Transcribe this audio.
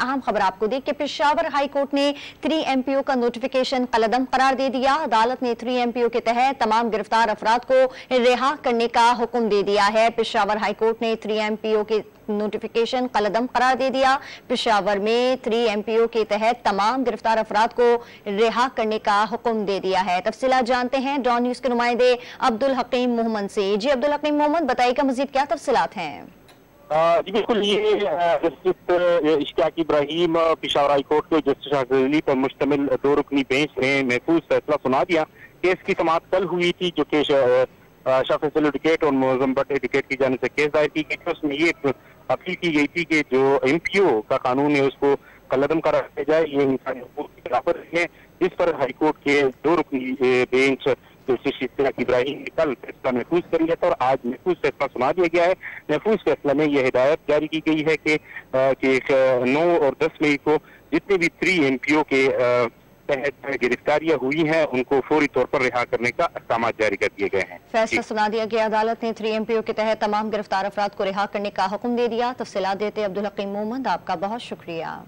अहम खबर आपको देख के पेशावर हाई कोर्ट ने 3 MPO का नोटिफिकेशन कलअदम करार दे दिया। अदालत ने 3 MPO के तहत तमाम गिरफ्तार अफराद को रिहा करने का हुक्म दे दिया है। पेशावर हाई कोर्ट ने 3 MPO के नोटिफिकेशन कलअदम करार दे दिया। पेशावर में 3 MPO के तहत तमाम गिरफ्तार अफराद को रिहा करने का हुक्म दे दिया है। तफसीलात जानते हैं डॉन न्यूज के नुमाइंदे अब्दुल हकीम मोहम्मद से। जी अब्दुल हकीम मोहम्मद, बताइएगा मजीद क्या तफसीलात हैं? जी बिल्कुल, ये justice Ishtiaq Ibrahim Peshawar high court के जस्टिस अजली पर मुश्तमिल 2 रुकनी बेंच ने महफूज फैसला सुना दिया। केस की समाअत कल हुई थी, जो कि शाह फैसल एडवोकेट और मुअज़्ज़म भट्ट एडवोकेट की जानिब से केस दायर की गई थी। उसमें ये अपील की गई थी कि जो MPO का कानून है उसको कलअदम करार दिया जाए। ये इंसानी हुकूक की खिलाफत है, जिस पर हाईकोर्ट के 2 रुकनी बेंच जस्टिस इश्तियाक इब्राहिम ने कल फैसला महफूज कर लिया था और आज महफूज फैसला सुना दिया गया है। महफूज फैसला में यह हिदायत जारी की गई है कि 9 और 10 मई को जितने भी 3 MPO के तहत गिरफ्तारियां हुई हैं उनको फौरी तौर पर रिहा करने का अहकाम जारी कर दिए गए हैं। फैसला सुना दिया गया। अदालत ने 3 MPO के तहत तमाम गिरफ्तार अफराद को रिहा करने का हुक्म दे दिया। तफसीलात देते अब्दुल हकीम मोहम्मद, आपका बहुत शुक्रिया।